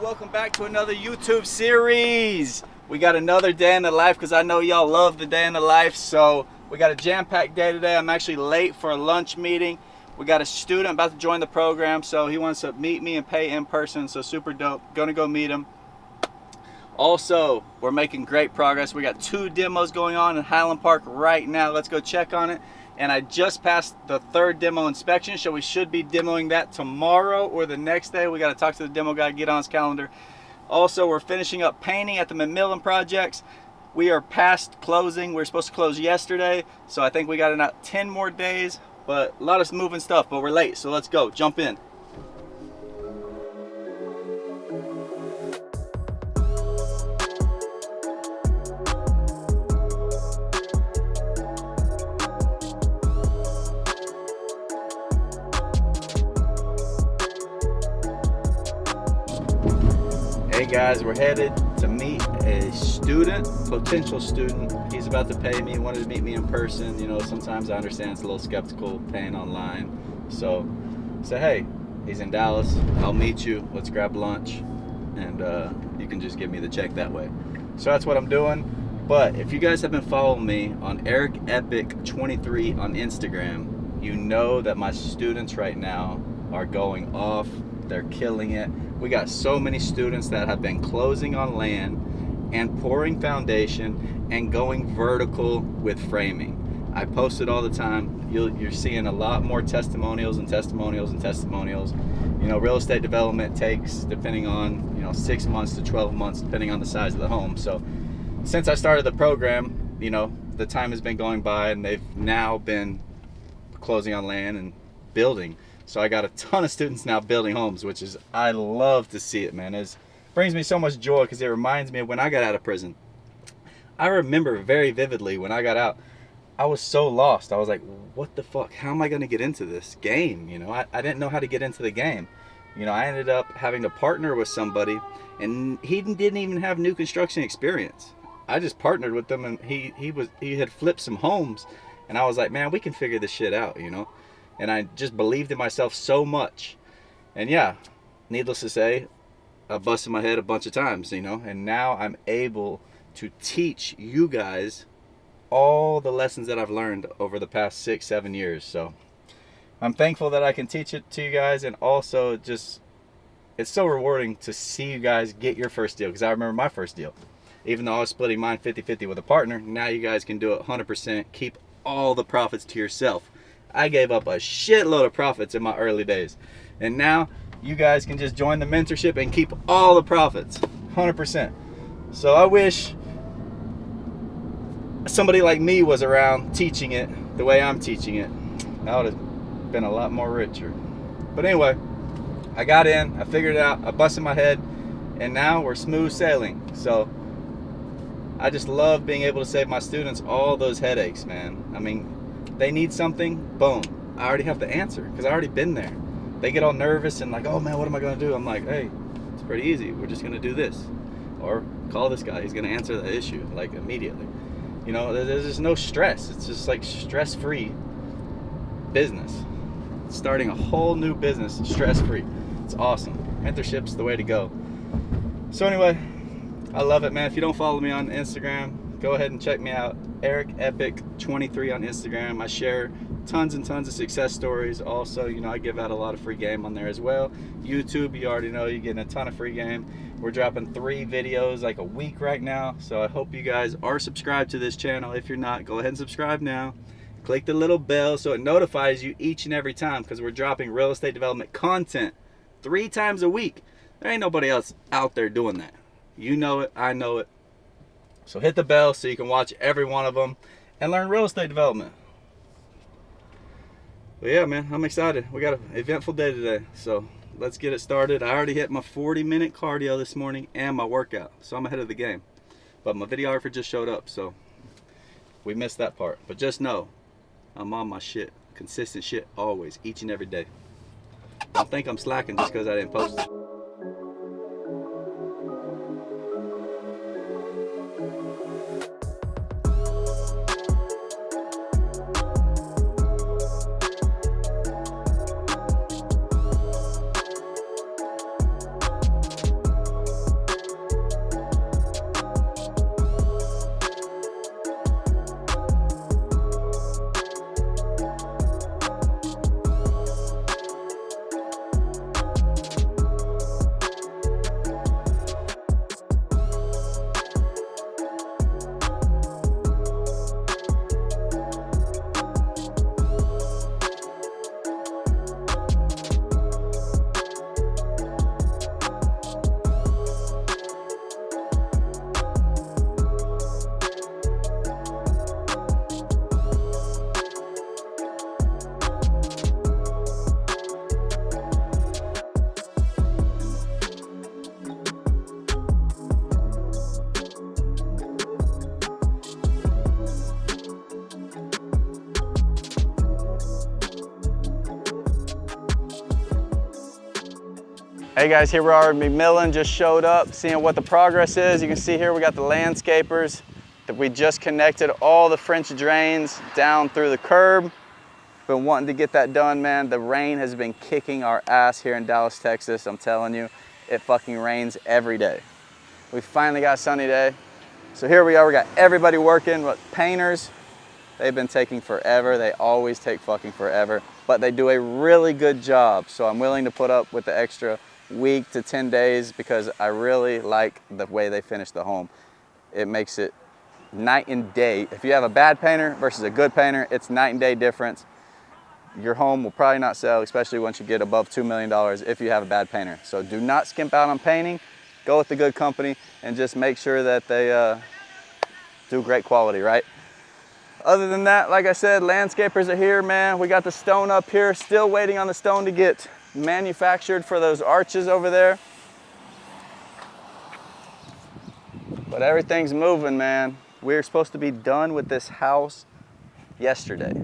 welcome back to another YouTube series. We got another day in the life because I know y'all love the day in the life. So we got a jam-packed day today. I'm actually late for a lunch meeting. We got a student about to join the program, so he wants to meet me and pay in person, so super dope. Gonna go meet him. Also, we're making great progress. We got 2 demos going on in Highland Park right now. Let's go check on it. And I just passed the 3rd demo inspection, so we should be demoing that tomorrow or the next day. We got to talk to the demo guy, get on his calendar. Also, we're finishing up painting at the McMillan projects. We are past closing. We were supposed to close yesterday, so I think we got about 10 more days, but a lot of moving stuff, but we're late, so let's go, jump in. Hey guys, we're headed to meet a student, potential student. He's about to pay me, wanted to meet me in person. You know, sometimes I understand it's a little skeptical paying online. So hey, he's in Dallas, I'll meet you, let's grab lunch, and you can just give me the check that way. So that's what I'm doing. But if you guys have been following me on Eric Epic 23 on Instagram, you know that my students right now are going off. They're killing it. We got so many students that have been closing on land and pouring foundation and going vertical with framing. I post it all the time. You're seeing a lot more testimonials and testimonials and testimonials. You know, real estate development takes, depending on, 6 months to 12 months, depending on the size of the home. So since I started the program, the time has been going by and they've now been closing on land and building. So I got a ton of students now building homes, which is, I love to see it, man. It brings me so much joy because it reminds me of when I got out of prison. I remember very vividly when I got out, I was so lost. I was like, what the fuck? How am I going to get into this game? I didn't know how to get into the game. I ended up having to partner with somebody, and he didn't even have new construction experience. I just partnered with them, and he had flipped some homes, and I was like, man, we can figure this shit out, And I just believed in myself so much. And yeah, needless to say, I busted my head a bunch of times, and now I'm able to teach you guys all the lessons that I've learned over the past 6-7 years. So I'm thankful that I can teach it to you guys, and also just, it's so rewarding to see you guys get your first deal, because I remember my first deal. Even though I was splitting mine 50-50 with a partner, now you guys can do it 100%, keep all the profits to yourself. I gave up a shitload of profits in my early days, and now you guys can just join the mentorship and keep all the profits 100%. So I wish somebody like me was around teaching it the way I'm teaching it. I would have been a lot more richer. But anyway, I got in, I figured it out, I busted my head, and now we're smooth sailing. So I just love being able to save my students all those headaches, man. I mean, they need something, boom, I already have the answer because I already been there. They get all nervous and like, oh man, what am I going to do? I'm like, hey, it's pretty easy. We're just going to do this. Or call this guy. He's going to answer the issue like immediately. There's just no stress. It's just like stress-free business. Starting a whole new business, stress-free. It's awesome. Mentorship's the way to go. So anyway, I love it, man. If you don't follow me on Instagram, go ahead and check me out. Eric Epic 23 on Instagram. I share tons and tons of success stories. Also, I give out a lot of free game on there as well. YouTube, you already know, you're getting a ton of free game. We're dropping 3 videos like a week right now. So I hope you guys are subscribed to this channel. If you're not, go ahead and subscribe now. Click the little bell so it notifies you each and every time, because we're dropping real estate development content 3 times a week. There ain't nobody else out there doing that. You know it, I know it. So hit the bell so you can watch every one of them and learn real estate development. But yeah, man, I'm excited. We got an eventful day today, so let's get it started. I already hit my 40-minute cardio this morning and my workout, so I'm ahead of the game. But my videographer just showed up, so we missed that part. But just know, I'm on my shit. Consistent shit always, each and every day. Don't think I'm slacking just because I didn't post it. Hey guys, here we are at McMillan, just showed up, seeing what the progress is. You can see here we got the landscapers that we just connected all the French drains down through the curb. Been wanting to get that done, man. The rain has been kicking our ass here in Dallas, Texas. I'm telling you, it fucking rains every day. We finally got a sunny day. So here we are, we got everybody working. What, painters, they've been taking forever. They always take fucking forever, but they do a really good job. So I'm willing to put up with the extra week to 10 days because I really like the way they finish the home. It makes it night and day. If you have a bad painter versus a good painter, it's night and day difference. Your home will probably not sell, especially once you get above $2 million if you have a bad painter. So do not skimp out on painting. Go with the good company and just make sure that they do great quality, right? Other than that, like I said, landscapers are here, man. We got the stone up here, still waiting on the stone to get manufactured for those arches over there. But everything's moving, man. We're supposed to be done with this house yesterday.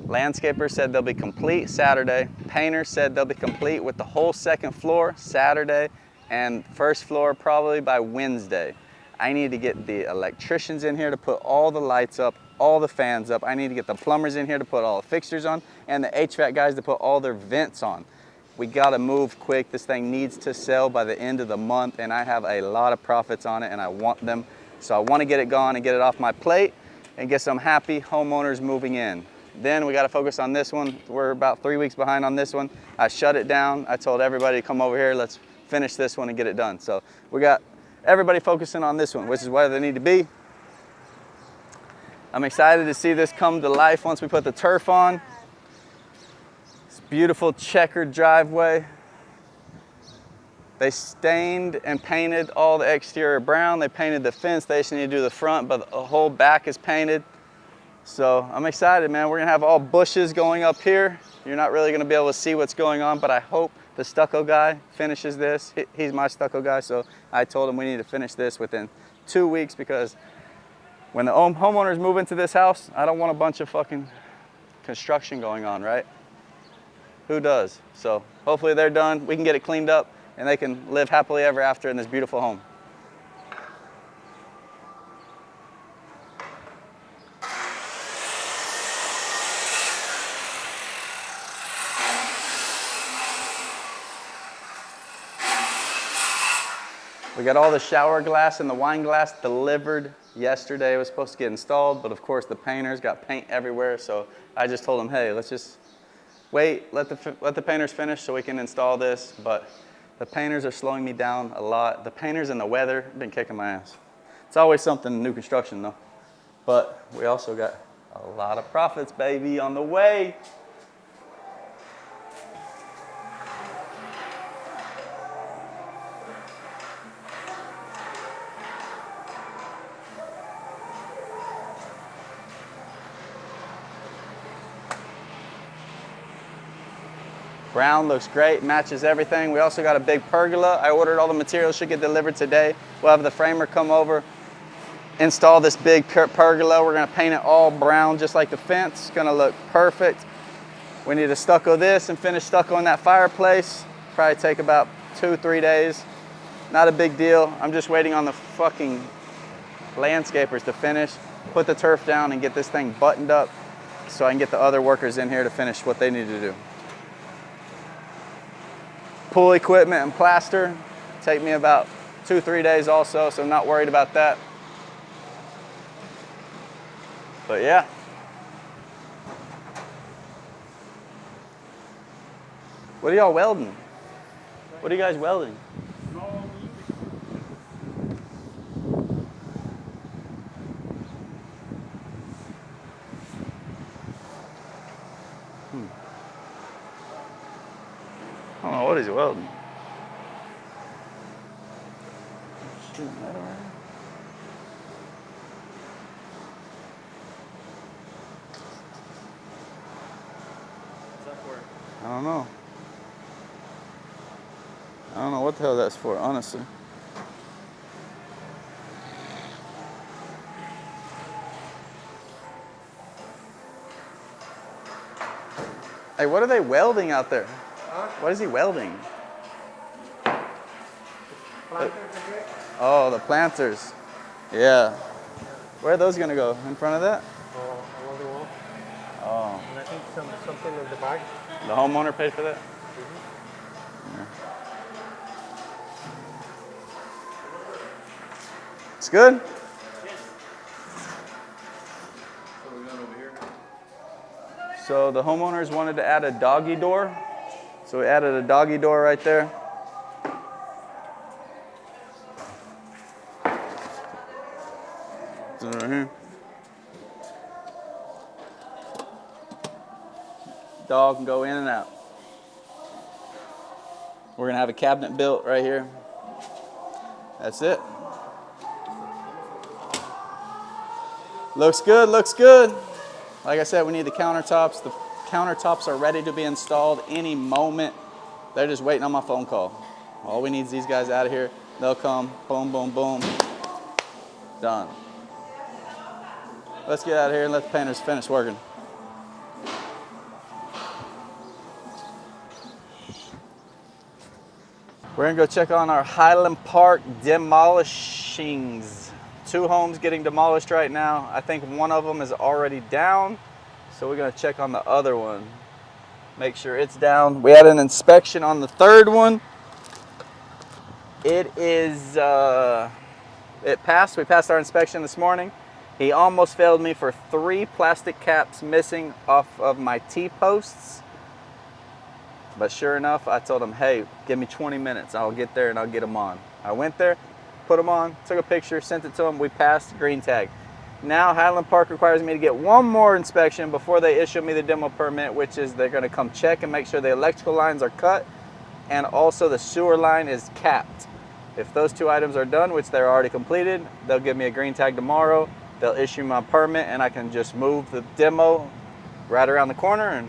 Landscapers said they'll be complete Saturday. Painters said they'll be complete with the whole second floor Saturday and first floor probably by Wednesday. I need to get the electricians in here to put all the lights up, all the fans up. I need to get the plumbers in here to put all the fixtures on and the HVAC guys to put all their vents on. We gotta move quick. This thing needs to sell by the end of the month and I have a lot of profits on it and I want them. So I wanna get it gone and get it off my plate and get some happy homeowners moving in. Then we gotta focus on this one. We're about 3 weeks behind on this one. I shut it down. I told everybody to come over here, let's finish this one and get it done. So we got everybody focusing on this one, which is where they need to be. I'm excited to see this come to life once we put the turf on. Beautiful checkered driveway. They stained and painted all the exterior brown. They painted the fence. They just need to do the front, but the whole back is painted. So I'm excited, man. We're gonna have all bushes going up here. You're not really gonna be able to see what's going on, but I hope the stucco guy finishes this. He's my stucco guy, so I told him we need to finish this within 2 weeks because when the homeowners move into this house, I don't want a bunch of fucking construction going on, right? Who does? So hopefully they're done, we can get it cleaned up, and they can live happily ever after in this beautiful home. We got all the shower glass and the wine glass delivered yesterday. It was supposed to get installed, but of course the painters got paint everywhere, so I just told them, hey, let's just wait, let the painters finish so we can install this, but the painters are slowing me down a lot. The painters and the weather have been kicking my ass. It's always something in new construction though. But we also got a lot of profits, baby, on the way. Brown looks great, matches everything. We also got a big pergola. I ordered all the materials, should get delivered today. We'll have the framer come over, install this big pergola. We're gonna paint it all brown, just like the fence. It's gonna look perfect. We need to stucco this and finish stuccoing that fireplace. Probably take about 2-3 days. Not a big deal. I'm just waiting on the fucking landscapers to finish, put the turf down and get this thing buttoned up so I can get the other workers in here to finish what they need to do. Pool equipment and plaster take me about 2-3 days also, so I'm not worried about that. But yeah. What are y'all welding? What are you guys welding? I don't know what he's welding. What's that for? I don't know. I don't know what the hell that's for, honestly. Hey, what are they welding out there? Huh? What is he welding? Oh, the planters. Yeah. Where are those gonna go? In front of that? Along the wall. Oh. And I think something in the back. The homeowner paid for that? Yeah. It's good? So the homeowners wanted to add a doggy door. So we added a doggy door right there. So right here. Dog can go in and out. We're gonna have a cabinet built right here. That's it. Looks good, looks good. Like I said, we need the countertops. The countertops are ready to be installed any moment. They're just waiting on my phone call. All we need is these guys out of here. They'll come, boom, boom, boom. Done. Let's get out of here and let the painters finish working. We're gonna go check on our Highland Park demolishings. 2 homes getting demolished right now. I think one of them is already down. So we're gonna check on the other one. Make sure it's down. We had an inspection on the 3rd one. It is, it passed. We passed our inspection this morning. He almost failed me for 3 plastic caps missing off of my T-posts. But sure enough, I told him, hey, give me 20 minutes. I'll get there and I'll get them on. I went there, put them on, took a picture, sent it to him. We passed, green tag. Now Highland Park requires me to get one more inspection before they issue me the demo permit, which is they're gonna come check and make sure the electrical lines are cut and also the sewer line is capped. If those 2 items are done, which they're already completed, they'll give me a green tag tomorrow. They'll issue my permit and I can just move the demo right around the corner and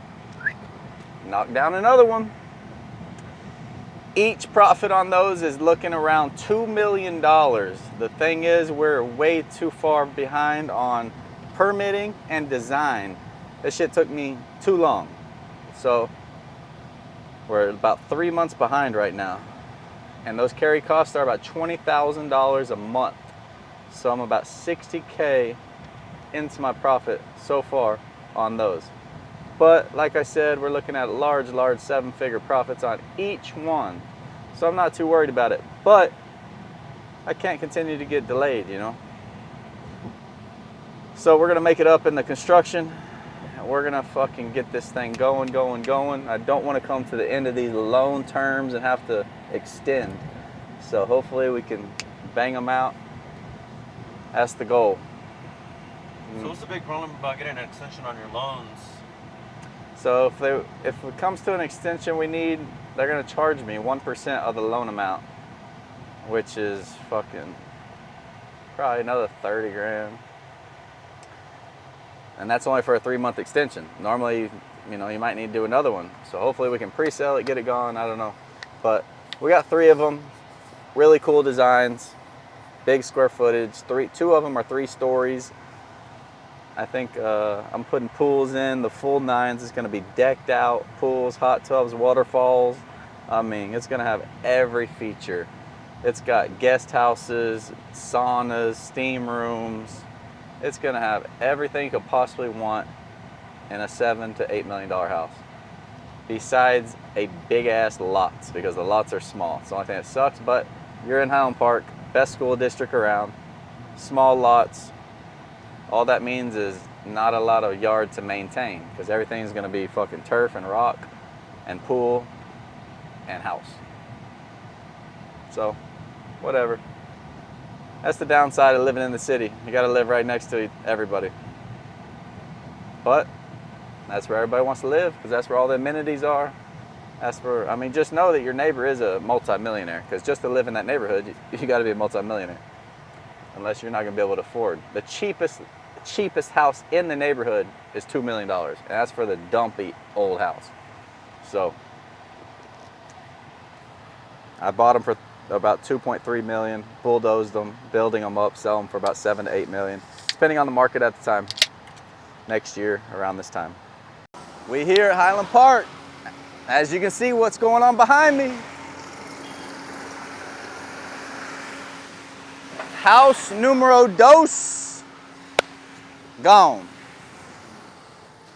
knock down another one. Each profit on those is looking around $2 million. The thing is, we're way too far behind on permitting and design. This shit took me too long. So we're about 3 months behind right now. And those carry costs are about $20,000 a month. So I'm about 60K into my profit so far on those. But like I said, we're looking at large 7-figure profits on each one. So I'm not too worried about it. But I can't continue to get delayed, you know. So we're gonna make it up in the construction. And we're gonna fucking get this thing going. I don't wanna come to the end of these loan terms and have to extend. So hopefully we can bang them out. That's the goal. So what's the big problem about getting an extension on your loans? So if it comes to an extension they're gonna charge me 1% of the loan amount, which is fucking probably another 30 grand. And that's only for a 3-month extension. Normally, you know, you might need to do another one. So hopefully we can pre-sell it, get it going, I don't know. But we got 3 of them, really cool designs, big square footage. 2 of them are 3 stories. I think I'm putting pools in, the full 9s. It's gonna be decked out, pools, hot tubs, waterfalls. I mean, it's gonna have every feature. It's got guest houses, saunas, steam rooms. It's gonna have everything you could possibly want in a $7 to $8 million house. Besides a big ass lots, because the lots are small. It's the only thing that sucks, but you're in Highland Park, best school district around, small lots. All that means is not a lot of yard to maintain, because everything's gonna be fucking turf and rock and pool and house. So, whatever. That's the downside of living in the city. You gotta live right next to everybody. But that's where everybody wants to live, because that's where all the amenities are. That's where, I mean, just know that your neighbor is a multi-millionaire, because just to live in that neighborhood, you gotta be a multi-millionaire. Unless you're not gonna be able to afford. The cheapest house in the neighborhood is $2 million. And that's for the dumpy old house. So, I bought them for about 2.3 million, bulldozed them, building them up, sell them for about 7 to 8 million, depending on the market at the time. Next year, around this time. We here at Highland Park. As you can see, what's going on behind me. House numero dos, gone.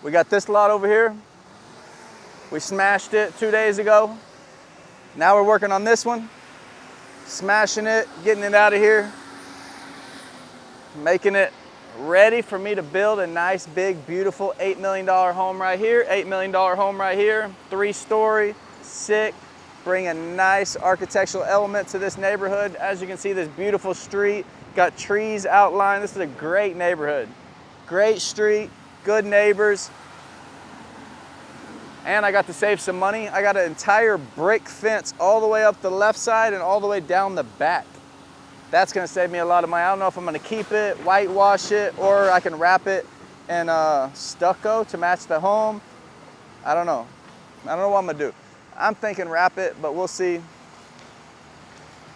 We got this lot over here. We smashed it 2 days ago. Now we're working on this one, smashing it, getting it out of here, making it ready for me to build a nice, big, beautiful $8 million home right here, $8 million home right here, 3-story, sick, bring a nice architectural element to this neighborhood. As you can see, this beautiful street, got trees outlined. This is a great neighborhood. Great street, good neighbors. And I got to save some money. I got an entire brick fence all the way up the left side and all the way down the back. That's gonna save me a lot of money. I don't know if I'm gonna keep it, whitewash it, or I can wrap it in stucco to match the home. I don't know. I don't know what I'm gonna do. I'm thinking wrap it, but we'll see.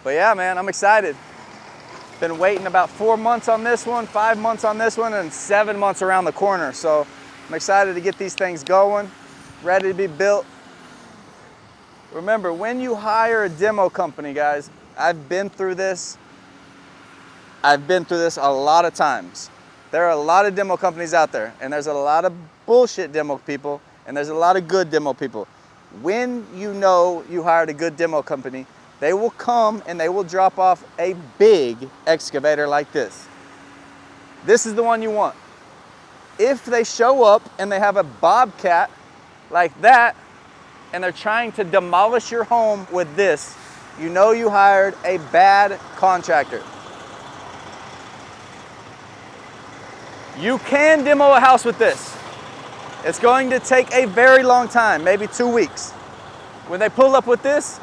But yeah, man, I'm excited. Been waiting about 4 months on this one, 5 months on this one, and 7 months around the corner. So I'm excited to get these things going, ready to be built. Remember, when you hire a demo company, guys, I've been through this. I've been through this a lot of times. There are a lot of demo companies out there, and there's a lot of bullshit demo people, and there's a lot of good demo people. When you know you hired a good demo company, they will come and they will drop off a big excavator like this. This is the one you want. If they show up and they have a bobcat like that, and they're trying to demolish your home with this, you know you hired a bad contractor. You can demo a house with this. It's going to take a very long time, maybe 2 weeks. When they pull up with this,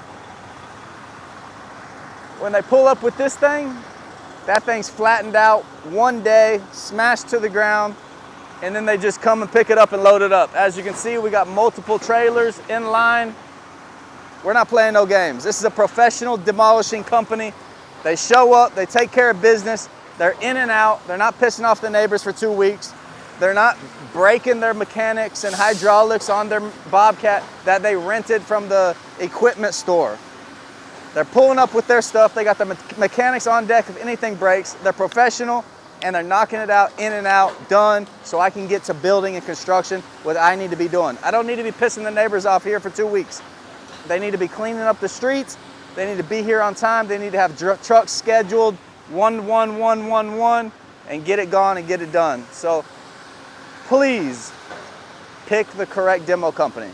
thing, that thing's flattened out 1 day, smashed to the ground, and then they just come and pick it up and load it up. As you can see, we got multiple trailers in line. We're not playing no games. This is a professional demolishing company. They show up, they take care of business, they're in and out, they're not pissing off the neighbors for 2 weeks. They're not breaking their mechanics and hydraulics on their Bobcat that they rented from the equipment store. They're pulling up with their stuff. They got the mechanics on deck if anything breaks. They're professional, and they're knocking it out, in and out, done, so I can get to building and construction what I need to be doing. I don't need to be pissing the neighbors off here for 2 weeks. They need to be cleaning up the streets. They need to be here on time. They need to have trucks scheduled 1-1-1-1-1 and get it gone and get it done. So please pick the correct demo company.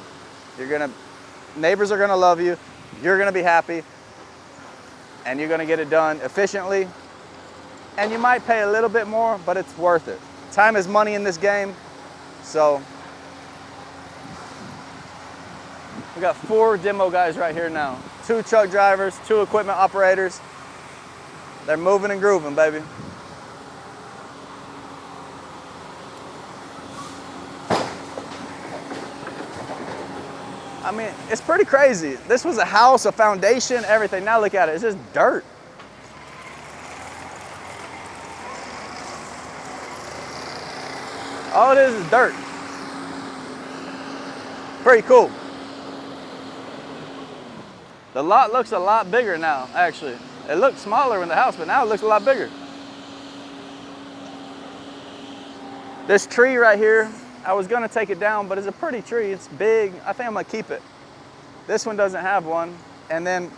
Neighbors are gonna love you. You're gonna be happy, and you're gonna get it done efficiently. And you might pay a little bit more, but it's worth it. Time is money in this game. So we got 4 demo guys right here now. 2 truck drivers, 2 equipment operators. They're moving and grooving, baby. I mean, it's pretty crazy. This was a house, a foundation, everything. Now look at it, it's just dirt. All it is dirt. Pretty cool. The lot looks a lot bigger now, actually. It looked smaller in the house, but now it looks a lot bigger. This tree right here, I was gonna take it down, but it's a pretty tree. It's big. I think I'm gonna keep it. This one doesn't have one. And then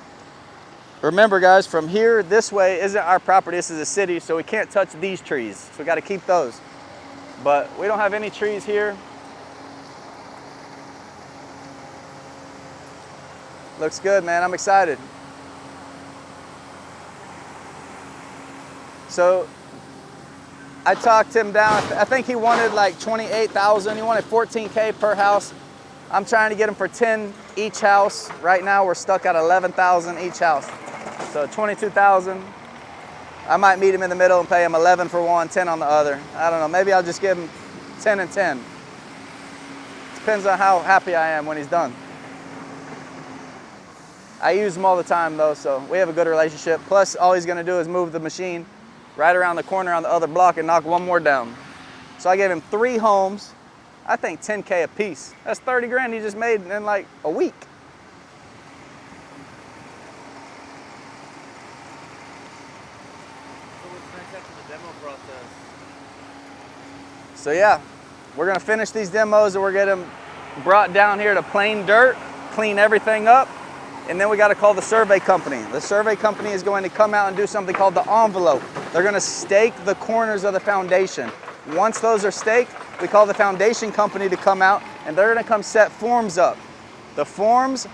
remember, guys, from here this way isn't our property. This is a city, so we can't touch these trees. So we got to keep those. But we don't have any trees here. Looks good, man. I'm excited. So I talked him down. I think he wanted like 28,000. He wanted 14K per house. I'm trying to get him for 10 each house. Right now we're stuck at 11,000 each house. So 22,000. I might meet him in the middle and pay him 11 for one, 10 on the other. I don't know. Maybe I'll just give him 10 and 10. Depends on how happy I am when he's done. I use him all the time though, so we have a good relationship. Plus, all he's gonna do is move the machine right around the corner on the other block and knock one more down. So I gave him 3 homes, I think 10K a piece. That's 30 grand he just made in like a week. So to the demo process. So yeah, we're gonna finish these demos and we're getting them brought down here to plain dirt, clean everything up, and then we gotta call the survey company. The survey company is going to come out and do something called the envelope. They're gonna stake the corners of the foundation. Once those are staked, we call the foundation company to come out and they're gonna come set forms up. The forms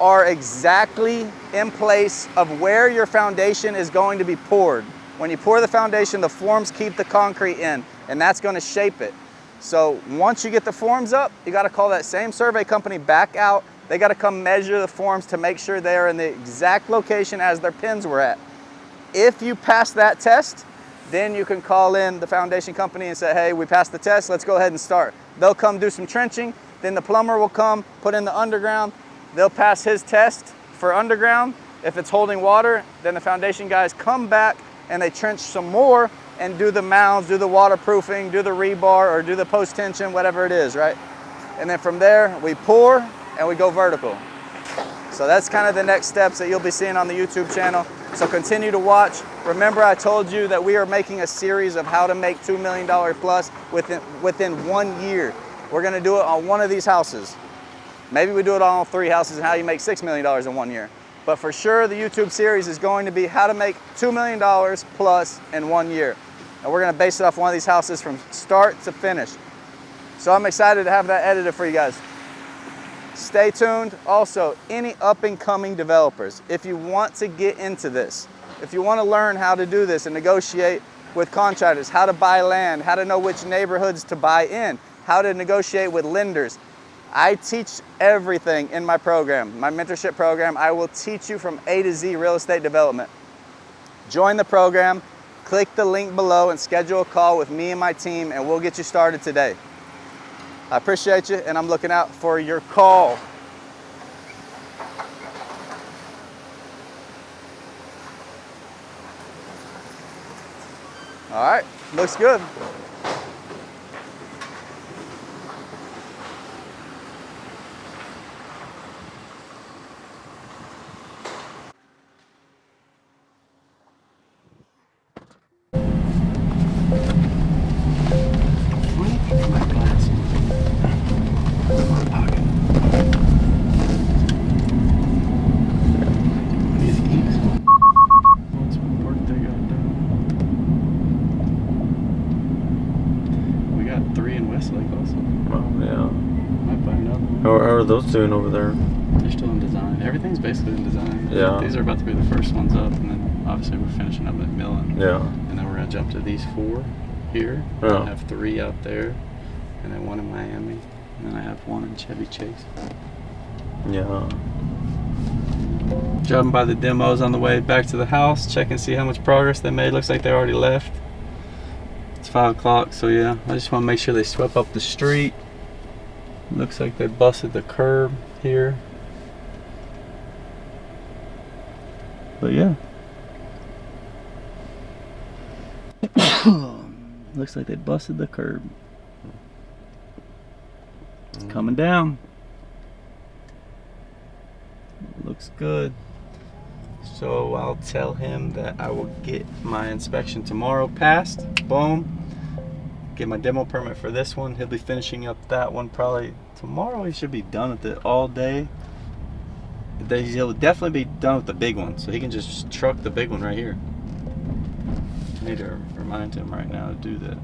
are exactly in place of where your foundation is going to be poured. When you pour the foundation, the forms keep the concrete in, and that's gonna shape it. So once you get the forms up, you gotta call that same survey company back out. They gotta come measure the forms to make sure they're in the exact location as their pins were at. If you pass that test, then you can call in the foundation company and say, hey, we passed the test, let's go ahead and start. They'll come do some trenching, then the plumber will come, put in the underground. They'll pass his test for underground. If it's holding water, then the foundation guys come back and they trench some more and do the mounds, do the waterproofing, do the rebar, or do the post tension, whatever it is, right? And then from there, we pour and we go vertical. So that's kind of the next steps that you'll be seeing on the YouTube channel. So continue to watch. Remember, I told you that we are making a series of how to make $2 million plus within 1 year. We're gonna do it on one of these houses. Maybe we do it on all 3 houses and how you make $6 million in 1 year. But for sure, the YouTube series is going to be how to make $2 million plus in 1 year. And we're gonna base it off one of these houses from start to finish. So I'm excited to have that edited for you guys. Stay tuned. Also, any up and coming developers, if you want to get into this, if you want to learn how to do this and negotiate with contractors, how to buy land, how to know which neighborhoods to buy in, how to negotiate with lenders, I teach everything in my program, my mentorship program. I will teach you from A to Z real estate development. Join the program, click the link below and schedule a call with me and my team and we'll get you started today. I appreciate you and I'm looking out for your call. All right, looks good. How are those doing over there? They're still in design. Everything's basically in design. Yeah. These are about to be the first ones up, and then obviously we're finishing up McMillan. Yeah. And then we're gonna jump to these 4 here. Yeah. I have 3 out there, and then 1 in Miami, and then I have 1 in Chevy Chase. Yeah. Driving by the demos on the way back to the house, check and see how much progress they made. Looks like they already left. It's 5 o'clock, so yeah, I just want to make sure they swept up the street. Looks like they busted the curb here. But yeah. Looks like they busted the curb. It's coming down. Looks good. So I'll tell him that I will get my inspection tomorrow passed. Boom. Get my demo permit for this one. He'll be finishing up that one probably tomorrow. He should be done with it all day. He'll definitely be done with the big one, so he can just truck the big one right here. I need to remind him right now to do that.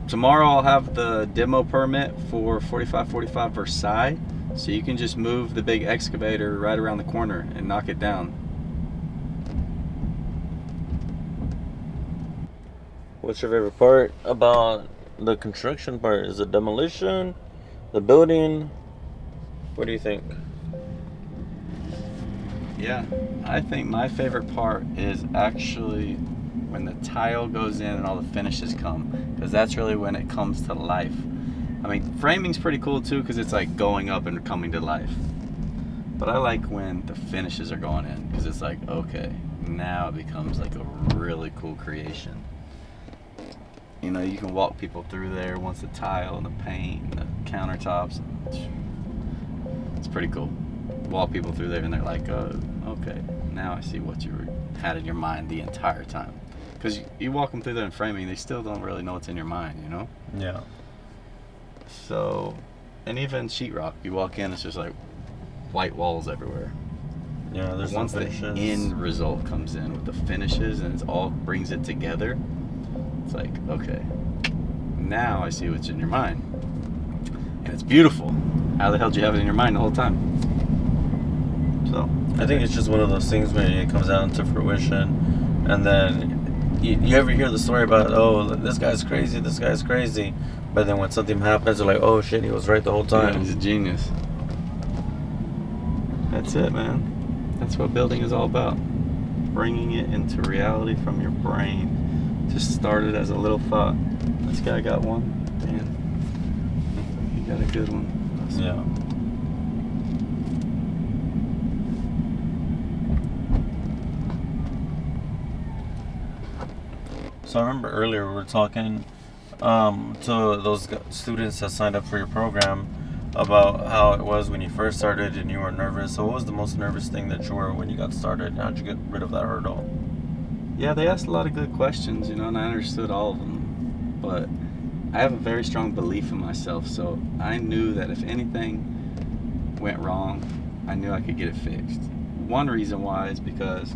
Tomorrow I'll have the demo permit for 4545 Versailles, so you can just move the big excavator right around the corner and knock it down. What's your favorite part about the construction part? Is it demolition, the building? What do you think? Yeah, I think my favorite part is actually when the tile goes in and all the finishes come, because that's really when it comes to life. I mean, framing's pretty cool too, because it's like going up and coming to life. But I like when the finishes are going in, because it's like, okay, now it becomes like a really cool creation. You know, you can walk people through there once the tile and the paint and the countertops. It's pretty cool. Walk people through there and they're like, okay, now I see what you had in your mind the entire time. Because you walk them through there in framing, they still don't really know what's in your mind, you know? Yeah. So, and even sheetrock, you walk in, it's just like white walls everywhere. Yeah, there's Once no the finishes. end result comes in with the finishes and it's all brings it together, it's like, okay, now I see what's in your mind. And it's beautiful. How the hell did you have it in your mind the whole time? So I think it's just one of those things where it comes out into fruition, and then you ever hear the story about, oh, this guy's crazy, but then when something happens, they're like, oh shit, he was right the whole yeah, time. he's a genius. That's it, man. That's what building is all about. Bringing it into reality from your brain. Just started as a little thought. This guy got one. Man, he got a good one. Awesome. Yeah. So I remember earlier we were talking to those students that signed up for your program about how it was when you first started and you were nervous. So what was the most nervous thing that you were when you got started? How'd you get rid of that hurdle? Yeah, they asked a lot of good questions, you know, and I understood all of them. But I have a very strong belief in myself, so I knew that if anything went wrong, I knew I could get it fixed. One reason why is because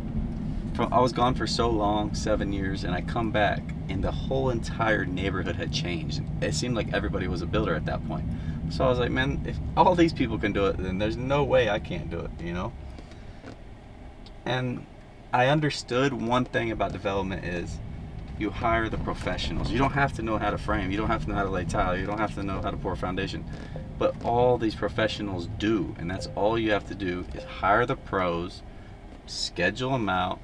I was gone for so long, 7 years, and I come back, and the whole entire neighborhood had changed. It seemed like everybody was a builder at that point. So I was like, man, if all these people can do it, then there's no way I can't do it, you know? And I understood one thing about development is you hire the professionals. You don't have to know how to frame. You don't have to know how to lay tile. You don't have to know how to pour a foundation. But all these professionals do, and that's all you have to do is hire the pros, schedule them out,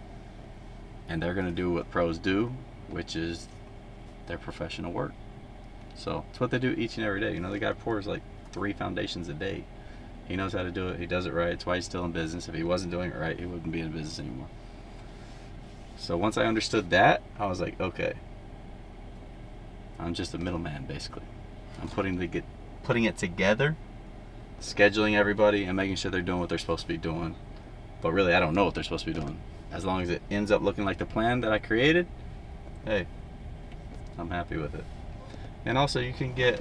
and they're going to do what pros do, which is their professional work. So it's what they do each and every day. You know, the guy pours like 3 foundations a day. He knows how to do it. He does it right. It's why he's still in business. If he wasn't doing it right, he wouldn't be in business anymore. So once I understood that, I was like, okay, I'm just a middleman, basically. I'm putting it together, scheduling everybody, and making sure they're doing what they're supposed to be doing. But really, I don't know what they're supposed to be doing. As long as it ends up looking like the plan that I created, hey, I'm happy with it. And also, you can get,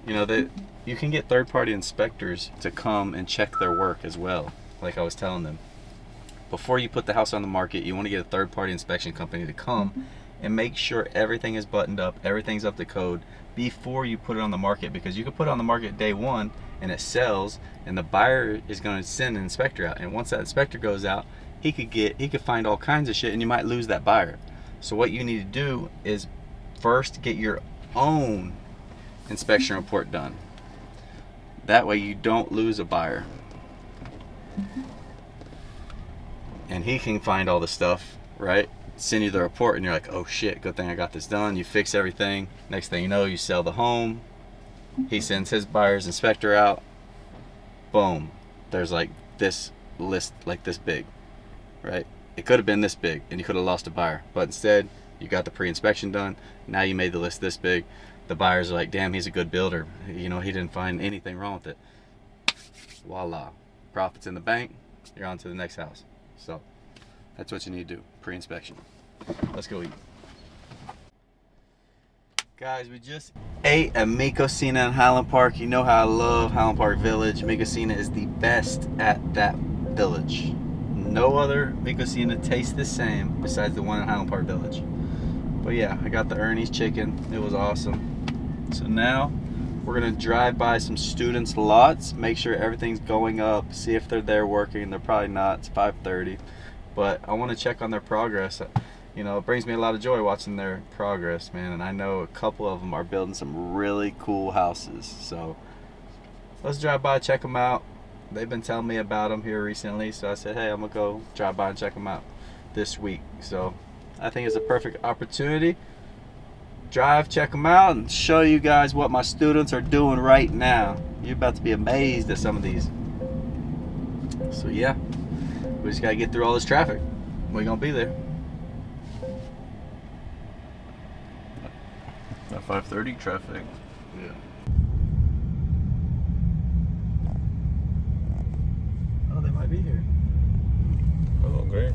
you can get third-party inspectors to come and check their work as well. Like I was telling them, before you put the house on the market, you want to get a third-party inspection company to come and make sure everything is buttoned up, everything's up to code before you put it on the market. Because you could put it on the market day one and it sells, and the buyer is going to send an inspector out. And once that inspector goes out, he could find all kinds of shit, and you might lose that buyer. So what you need to do is first get your own inspection report done. That way you don't lose a buyer. And he can find all the stuff, right? Send you the report, and you're like, oh shit, good thing I got this done. You fix everything. Next thing you know, you sell the home. He sends his buyer's inspector out. Boom. There's like this list like this big, right? It could have been this big, and you could have lost a buyer. But instead, you got the pre-inspection done. Now you made the list this big. The buyers are like, damn, he's a good builder. You know, he didn't find anything wrong with it. Voila. Profits in the bank. You're on to the next house. So that's what you need to do, pre-inspection. Let's go eat. Guys, we just ate at McMillan in Highland Park. You know how I love Highland Park Village. McMillan is the best at that village. No other McMillan tastes the same besides the one in Highland Park Village. But yeah, I got the Ernie's chicken. It was awesome. So now we're gonna drive by some students' lots, make sure everything's going up, see if they're there working. They're probably not. It's 5:30, but I want to check on their progress. You know, it brings me a lot of joy watching their progress, man. And I know a couple of them are building some really cool houses. So let's drive by, check them out. They've been telling me about them here recently, so I said, hey, I'm gonna go drive by and check them out this week. So I think it's a perfect opportunity. Drive, check them out, and show you guys what my students are doing right now. You're about to be amazed at some of these. So yeah, we just gotta get through all this traffic. We're gonna be there. 5:30 traffic. Yeah. Oh, they might be here. Oh, great.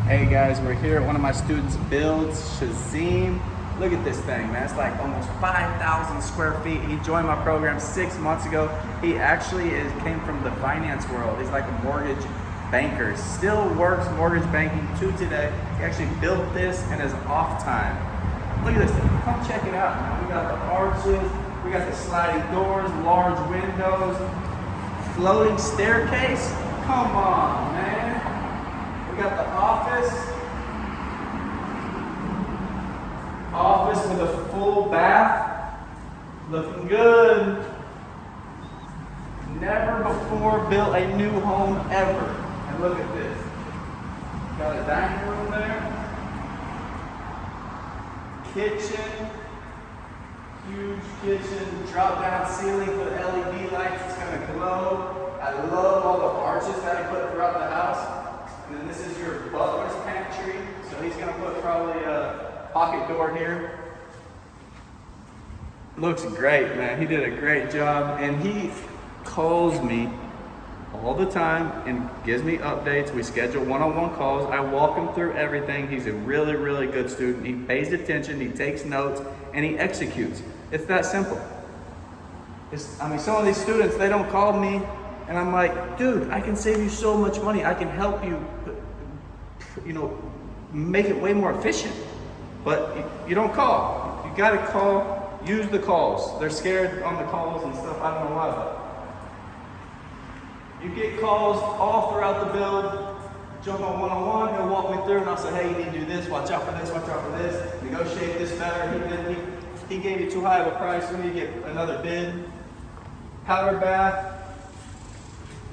Hey guys, we're here at one of my students' builds, Shazim. Look at this thing, man. It's like almost 5,000 square feet. He joined my program 6 months ago. He actually came from the finance world. He's like a mortgage banker. Still works mortgage banking to today. He actually built this in his off time. Look at this thing. Come check it out, man. We got the arches, we got the sliding doors, large windows, floating staircase. Come on, man. We got the office with a full bath. Looking good. Never before built a new home ever. And look at this. Got a dining room there. Kitchen. Huge kitchen. Drop down ceiling with LED lights. It's going to glow. I love all the arches that he put throughout the house. And then this is your butler's pantry. So he's going to put probably a pocket door here. Looks great, man. He did a great job. And he calls me all the time and gives me updates. We schedule one-on-one calls. I walk him through everything. He's a really, really good student. He pays attention, he takes notes, and he executes. It's that simple. Some of these students, they don't call me, and I'm like, dude, I can save you so much money. I can help you, make it way more efficient. But you don't call. You gotta call, use the calls. They're scared on the calls and stuff, I don't know why, but you get calls all throughout the build. Jump on one-on-one, he'll walk me through and I'll say, hey, you need to do this, watch out for this, watch out for this, negotiate this better. He gave you too high of a price, we need to get another bid. Powder bath.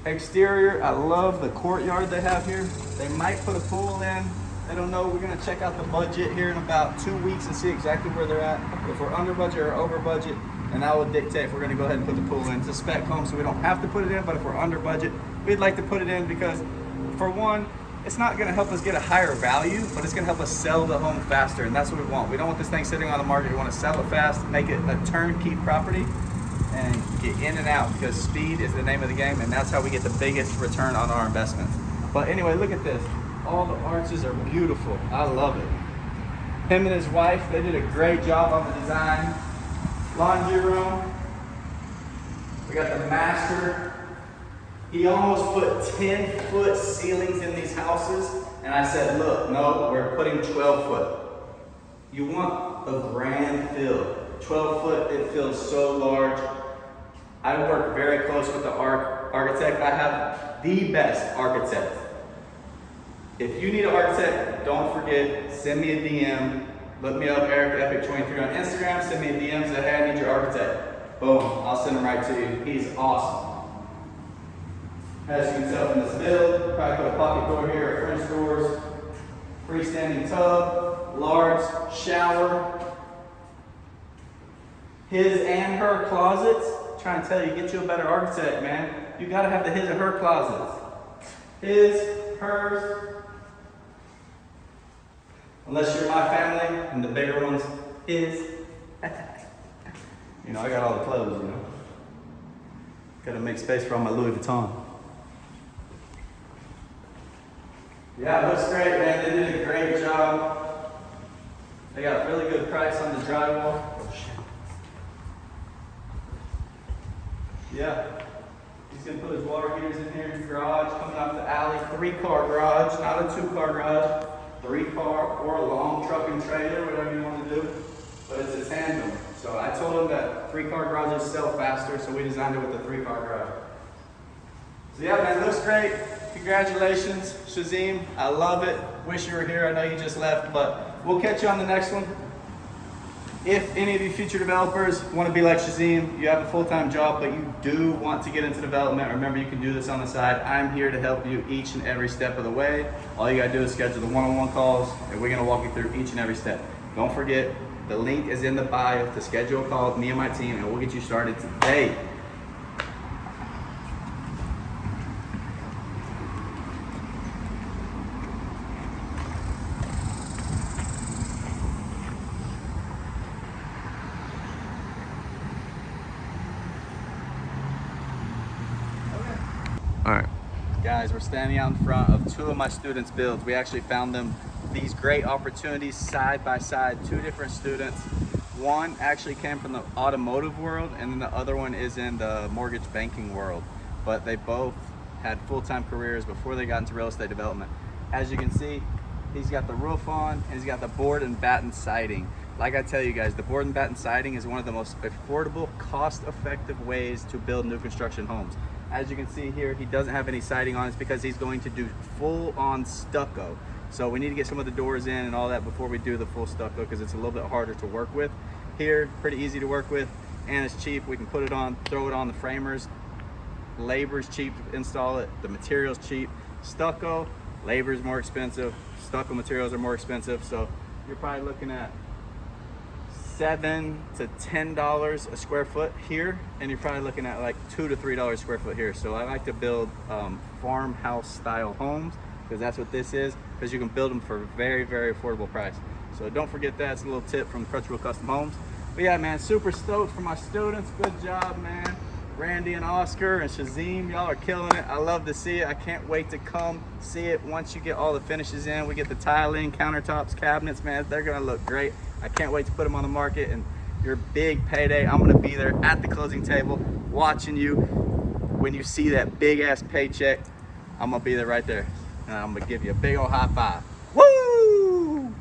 Exterior, I love the courtyard they have here. They might put a pool in. I don't know, we're gonna check out the budget here in about 2 weeks and see exactly where they're at. If we're under budget or over budget, and that will dictate if we're gonna go ahead and put the pool in. It's a spec home, so we don't have to put it in, but if we're under budget, we'd like to put it in because, for one, it's not gonna help us get a higher value, but it's gonna help us sell the home faster, and that's what we want. We don't want this thing sitting on the market. We wanna sell it fast, make it a turnkey property, and get in and out, because speed is the name of the game, and that's how we get the biggest return on our investments. But anyway, look at this. All the arches are beautiful. I love it. Him and his wife, they did a great job on the design. Laundry room. We got the master. He almost put 10-foot ceilings in these houses, and I said, look, no, we're putting 12-foot. You want a grand feel. 12-foot, it feels so large. I work very close with the architect. I have the best architect. If you need an architect, don't forget, send me a DM. Look me up, Eric Epic 23 on Instagram. Send me a DM, say, hey, I need your architect. Boom, I'll send him right to you. He's awesome. As you can tell from this build, probably put a pocket door here, French doors, freestanding tub, large shower. His and her closets. Trying to tell you, get you a better architect, man. You gotta have the his and her closets. His, hers. Unless you're my family and the bigger ones, his. I got all the clothes, Gotta make space for all my Louis Vuitton. Yeah, it looks great, man. They did a great job. They got a really good price on the drywall. Oh, shit. Yeah. He's gonna put his water heaters in here, garage coming off the alley, 3-car garage, not a 2-car garage, 3-car or a long truck and trailer, whatever you want to do, but it's a tandem. So I told him that 3-car garages sell faster, so we designed it with a 3-car garage. So yeah, man, looks great. Congratulations, Shazim. I love it. Wish you were here. I know you just left, but we'll catch you on the next one. If any of you future developers want to be like Shazim, you have a full-time job, but you do want to get into development, remember you can do this on the side. I'm here to help you each and every step of the way. All you gotta do is schedule the one-on-one calls, and we're gonna walk you through each and every step. Don't forget, the link is in the bio to schedule a call with me and my team, and we'll get you started today. All right. Guys, we're standing out in front of two of my students' builds. We actually found them these great opportunities side by side, two different students. One actually came from the automotive world, and then the other one is in the mortgage banking world. But they both had full-time careers before they got into real estate development. As you can see, he's got the roof on, and he's got the board and batten siding. Like I tell you guys, the board and batten siding is one of the most affordable, cost-effective ways to build new construction homes. As you can see here, he doesn't have any siding on. It's because he's going to do full-on stucco. So we need to get some of the doors in and all that before we do the full stucco, because it's a little bit harder to work with. Here, pretty easy to work with, and it's cheap. We can put it on, throw it on the framers. Labor's cheap to install it. The material's cheap. Stucco, labor's more expensive. Stucco materials are more expensive. So you're probably looking at $7 to $10 a square foot here, and you're probably looking at like $2 to $3 a square foot here. So I like to build farmhouse style homes, because that's what this is, because you can build them for a very, very affordable price. So don't forget that. It's a little tip from Crutchville Custom Homes. But yeah, man, super stoked for my students. Good job, man. Randy and Oscar and Shazim, y'all are killing it. I love to see it. I can't wait to come see it once you get all the finishes in. We get the tile in, countertops, cabinets, man. They're gonna look great. I can't wait to put them on the market, and your big payday, I'm gonna be there at the closing table watching you. When you see that big ass paycheck, I'm gonna be there right there. And I'm gonna give you a big old high five. Woo!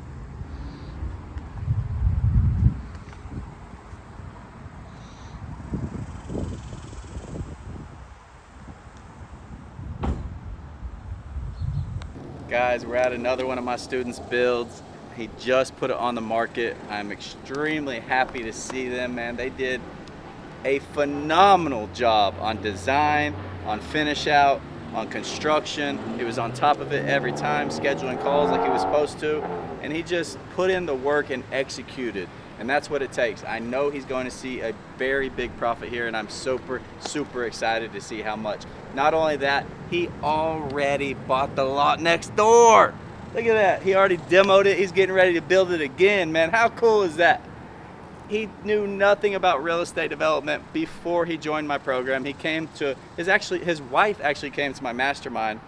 Guys, we're at another one of my students' builds. He just put it on the market. I'm extremely happy to see them, man. They did a phenomenal job on design, on finish out, on construction. He was on top of it every time, scheduling calls like he was supposed to, and he just put in the work and executed. And that's what it takes. I know he's going to see a very big profit here, and I'm super, super excited to see how much. Not only that, he already bought the lot next door. Look at that. He already demoed it. He's getting ready to build it again, man. How cool is that? He knew nothing about real estate development before he joined my program. He came to, his wife actually came to my mastermind.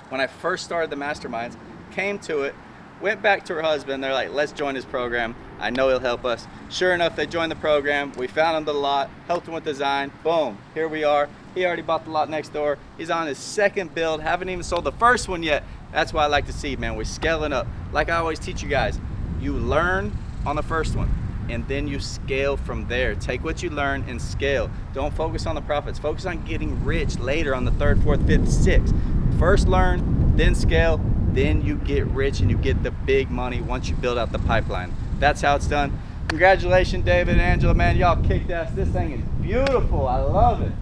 When I first started the masterminds, came to it, went back to her husband. They're like, let's join his program. I know he'll help us. Sure enough, they joined the program. We found him the lot, helped him with design. Boom, here we are. He already bought the lot next door. He's on his second build, haven't even sold the first one yet. That's what I like to see, man. We're scaling up. Like I always teach you guys, you learn on the first one, and then you scale from there. Take what you learn and scale. Don't focus on the profits. Focus on getting rich later on the third, fourth, fifth, sixth. First learn, then scale, then you get rich and you get the big money once you build out the pipeline. That's how it's done. Congratulations, David and Angela, man. Y'all kicked ass. This thing is beautiful. I love it.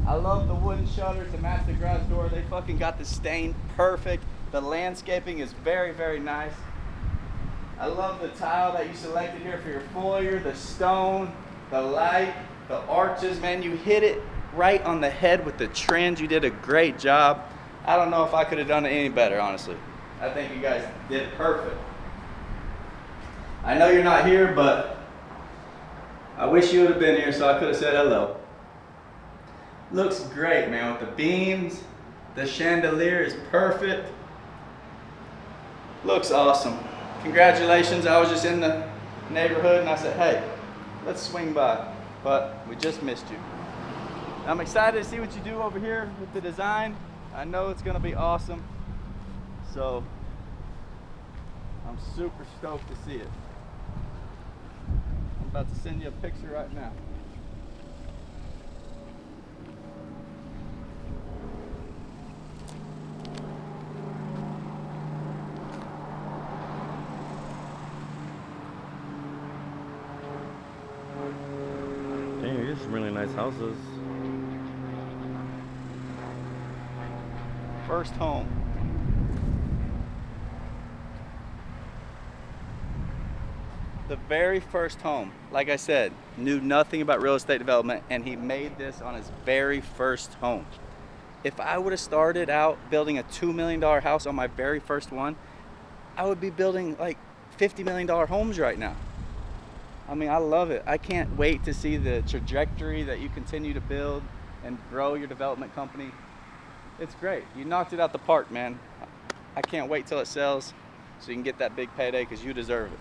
I love the wooden shutters to match the garage door. They fucking got the stain perfect. The landscaping is very, very nice. I love the tile that you selected here for your foyer, the stone, the light, the arches, man. You hit it right on the head with the trends. You did a great job. I don't know if I could have done it any better, honestly. I think you guys did perfect. I know you're not here, but I wish you would have been here so I could have said hello. Looks great, man, with the beams. The chandelier is perfect. Looks awesome. Congratulations. I was just in the neighborhood and I said, hey, let's swing by. But we just missed you. I'm excited to see what you do over here with the design. I know it's going to be awesome. So I'm super stoked to see it. I'm about to send you a picture right now. Dang, you get some really nice houses. First home. The very first home, like I said, knew nothing about real estate development, and he made this on his very first home. If I would have started out building a $2 million house on my very first one, I would be building like $50 million homes right now. I mean, I love it. I can't wait to see the trajectory that you continue to build and grow your development company. It's great. You knocked it out the park, man. I can't wait till it sells so you can get that big payday because you deserve it.